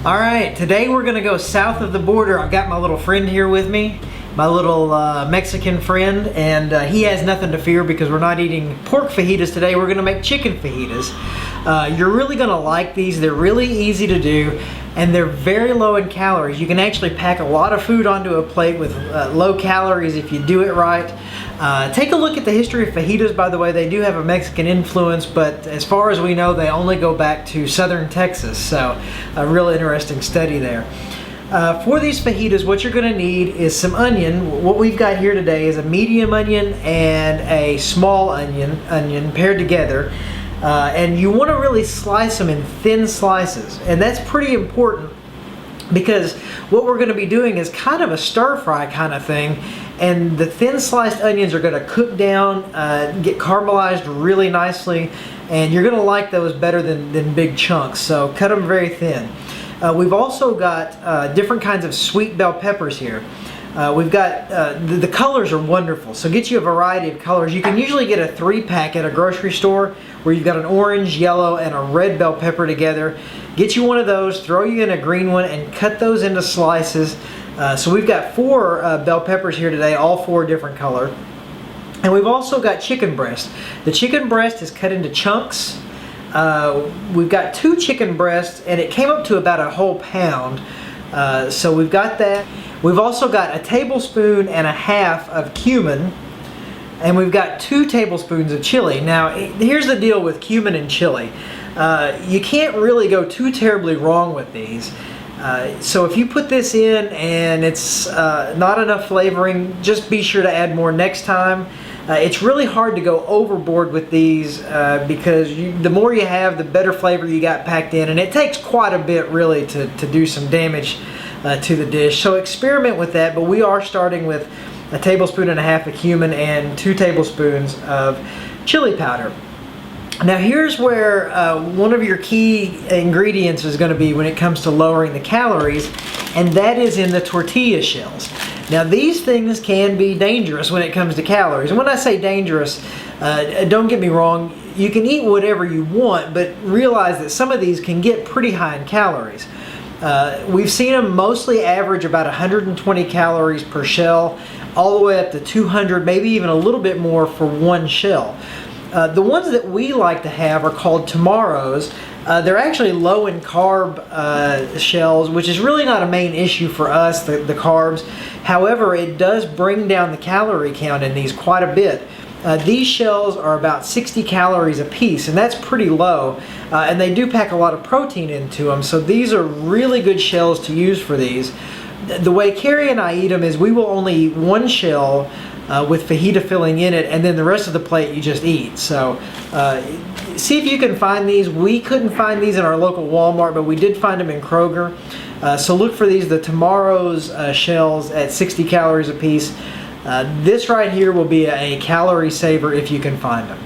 All right, today we're gonna go south of the border. I've got my little friend here with me, my little Mexican friend, and he has nothing to fear because we're not eating pork fajitas today. We're gonna make chicken fajitas. You're really gonna like these. They're really easy to do, and they're very low in calories. You can actually pack a lot of food onto a plate with low calories if you do it right. Take a look at the history of fajitas, by the way. They do have a Mexican influence, but as far as we know, they only go back to southern Texas, so a real interesting study there. For these fajitas, what you're going to need is some onion. What we've got here today is a medium onion and a small onion paired together. And you want to really slice them in thin slices, and that's pretty important because what we're going to be doing is kind of a stir fry kind of thing, and the thin sliced onions are going to cook down, get caramelized really nicely, and you're going to like those better than big chunks, so cut them very thin. We've also got different kinds of sweet bell peppers here. We've got, the colors are wonderful, so get you a variety of colors. You can usually get a 3-pack at a grocery store where you've got an orange, yellow, and a red bell pepper together. Get you one of those, throw you in a green one, and cut those into slices. So we've got 4 bell peppers here today, all 4 different color. And we've also got chicken breast. The chicken breast is cut into chunks. We've got 2 chicken breasts, and it came up to about a whole pound. So we've got that. We've also got a tablespoon and a half of cumin, and we've got 2 tablespoons of chili. Now, here's the deal with cumin and chili. You can't really go too terribly wrong with these. So if you put this in and it's not enough flavoring, just be sure to add more next time. It's really hard to go overboard with these because the more you have, the better flavor you got packed in, and it takes quite a bit really to do some damage to the dish. So experiment with that, but we are starting with a tablespoon and a half of cumin and 2 tablespoons of chili powder. Now here's where one of your key ingredients is going to be when it comes to lowering the calories, and that is in the tortilla shells. Now these things can be dangerous when it comes to calories. And when I say dangerous, don't get me wrong, you can eat whatever you want, but realize that some of these can get pretty high in calories. We've seen them mostly average about 120 calories per shell, all the way up to 200, maybe even a little bit more for one shell. The ones that we like to have are called tomorrows. They're actually low in carb shells, which is really not a main issue for us, the carbs. However, it does bring down the calorie count in these quite a bit. These shells are about 60 calories a piece, and that's pretty low. And they do pack a lot of protein into them, so these are really good shells to use for these. The way Carrie and I eat them is we will only eat 1 shell with fajita filling in it, and then the rest of the plate you just eat. So see if you can find these. We couldn't find these in our local Walmart, but we did find them in Kroger. So look for these, the Tomorrow's shells at 60 calories a piece. This right here will be a calorie saver if you can find them.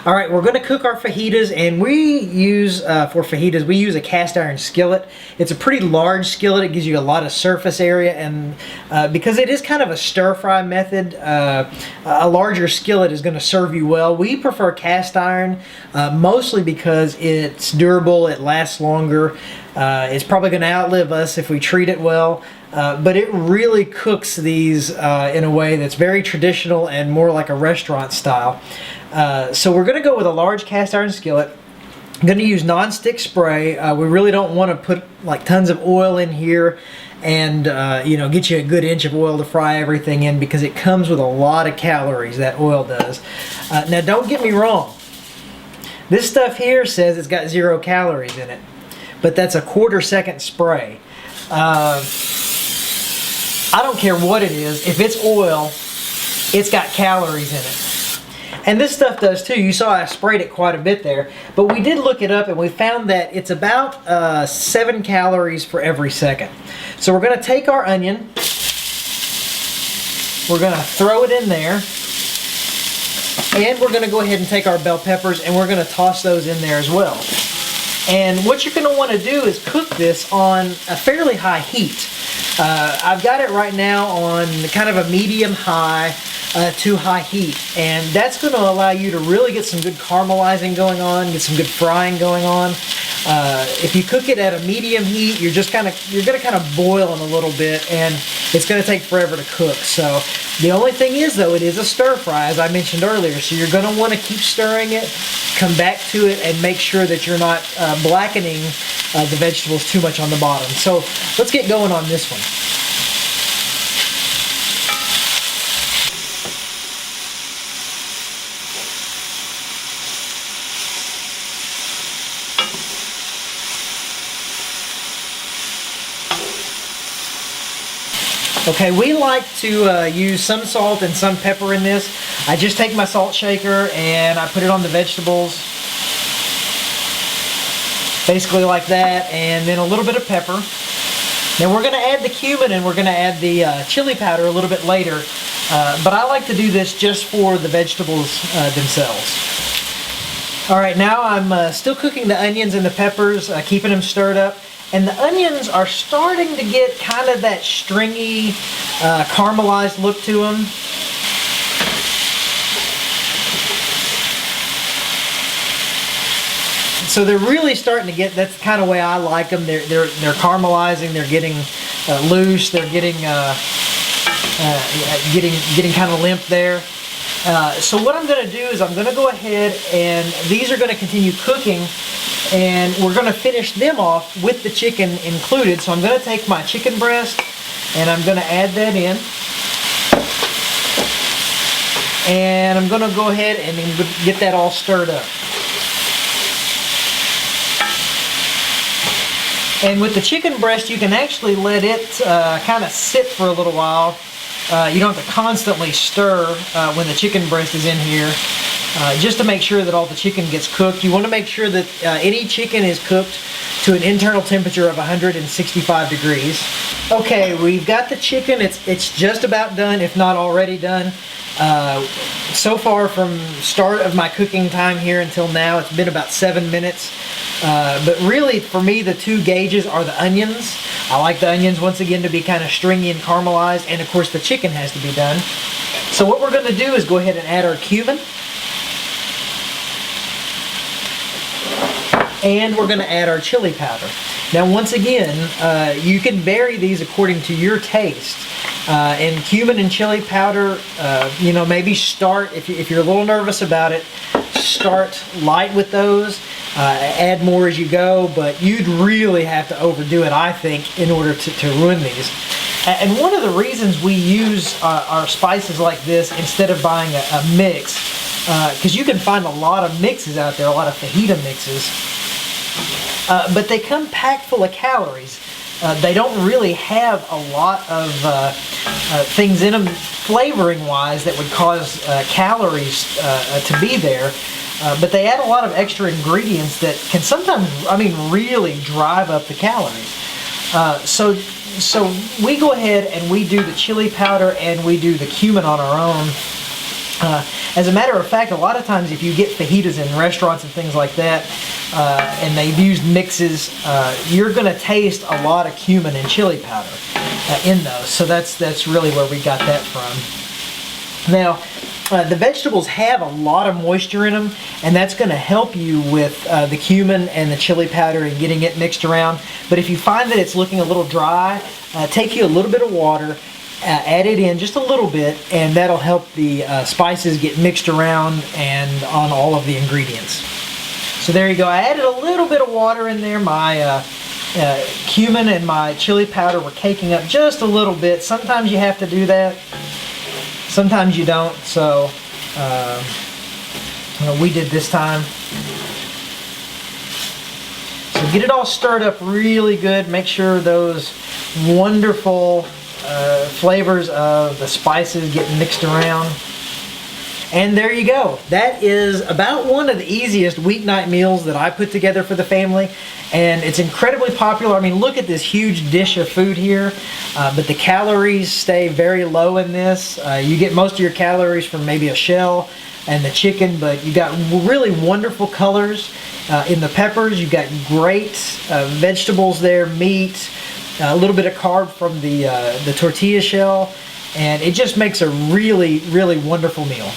All right, we're going to cook our fajitas, and we use, for fajitas, we use a cast iron skillet. It's a pretty large skillet. It gives you a lot of surface area, and because it is kind of a stir-fry method, a larger skillet is going to serve you well. We prefer cast iron, mostly because it's durable, it lasts longer. It's probably going to outlive us if we treat it well. But it really cooks these in a way that's very traditional and more like a restaurant style. So we're going to go with a large cast iron skillet. I'm going to use non-stick spray. We really don't want to put like tons of oil in here and get you a good inch of oil to fry everything in, because it comes with a lot of calories, that oil does. Now don't get me wrong. This stuff here says it's got 0 calories in it, but that's a 1/4 second spray. I don't care what it is. If it's oil, it's got calories in it. And this stuff does too. You saw I sprayed it quite a bit there. But we did look it up, and we found that it's about 7 calories for every second. So we're going to take our onion. We're going to throw it in there. And we're going to go ahead and take our bell peppers, and we're going to toss those in there as well. And what you're going to want to do is cook this on a fairly high heat. I've got it right now on kind of a medium high. to high heat, and that's going to allow you to really get some good caramelizing going on, get some good frying going on. If you cook it at a medium heat, you're going to kind of boil them a little bit, and it's going to take forever to cook. So the only thing is, though, it is a stir fry, as I mentioned earlier. So you're going to want to keep stirring it, come back to it, and make sure that you're not blackening the vegetables too much on the bottom. So let's get going on this one. Okay, we like to use some salt and some pepper in this. I just take my salt shaker and I put it on the vegetables, basically like that, and then a little bit of pepper. Now we're going to add the cumin and we're going to add the chili powder a little bit later, but I like to do this just for the vegetables themselves. Alright, now I'm still cooking the onions and the peppers, keeping them stirred up. And the onions are starting to get kind of that stringy, caramelized look to them. So they're really starting to get, that's the kind of way I like them. They're caramelizing, they're getting loose, they're getting kind of limp there. So what I'm going to do is I'm going to go ahead and these are going to continue cooking, and we're going to finish them off with the chicken included. So I'm going to take my chicken breast and I'm going to add that in. And I'm going to go ahead and get that all stirred up. And with the chicken breast, you can actually let it kind of sit for a little while. You don't have to constantly stir when the chicken breast is in here, just to make sure that all the chicken gets cooked. You want to make sure that any chicken is cooked to an internal temperature of 165 degrees. Okay, we've got the chicken. It's just about done, if not already done. So far from start of my cooking time here until now, it's been about 7 minutes. But really, for me, the two gauges are the onions. I like the onions, once again, to be kind of stringy and caramelized, and of course the chicken has to be done. So what we're going to do is go ahead and add our cumin. And we're going to add our chili powder. Now once again, you can vary these according to your taste. And cumin and chili powder, maybe start, if you're a little nervous about it, start light with those. Add more as you go, but you'd really have to overdo it, I think, in order to ruin these. And one of the reasons we use our spices like this instead of buying a mix, because you can find a lot of mixes out there, a lot of fajita mixes, but they come packed full of calories. They don't really have a lot of things in them flavoring-wise that would cause calories to be there. But they add a lot of extra ingredients that can sometimes, really drive up the calories. So we go ahead and we do the chili powder and we do the cumin on our own. As a matter of fact, a lot of times if you get fajitas in restaurants and things like that, and they've used mixes, you're going to taste a lot of cumin and chili powder in those. So that's really where we got that from. Now, the vegetables have a lot of moisture in them, and that's going to help you with the cumin and the chili powder and getting it mixed around. But if you find that it's looking a little dry, take you a little bit of water, add it in just a little bit, and that'll help the spices get mixed around and on all of the ingredients. So there you go. I added a little bit of water in there. My cumin and my chili powder were caking up just a little bit. Sometimes you have to do that. Sometimes you don't, so we did this time. So get it all stirred up really good. Make sure those wonderful flavors of the spices get mixed around. And there you go. That is about one of the easiest weeknight meals that I put together for the family. And it's incredibly popular. Look at this huge dish of food here. But the calories stay very low in this. You get most of your calories from maybe a shell and the chicken, but you got really wonderful colors in the peppers. You've got great vegetables there, meat, a little bit of carb from the tortilla shell. and it just makes a really, really wonderful meal.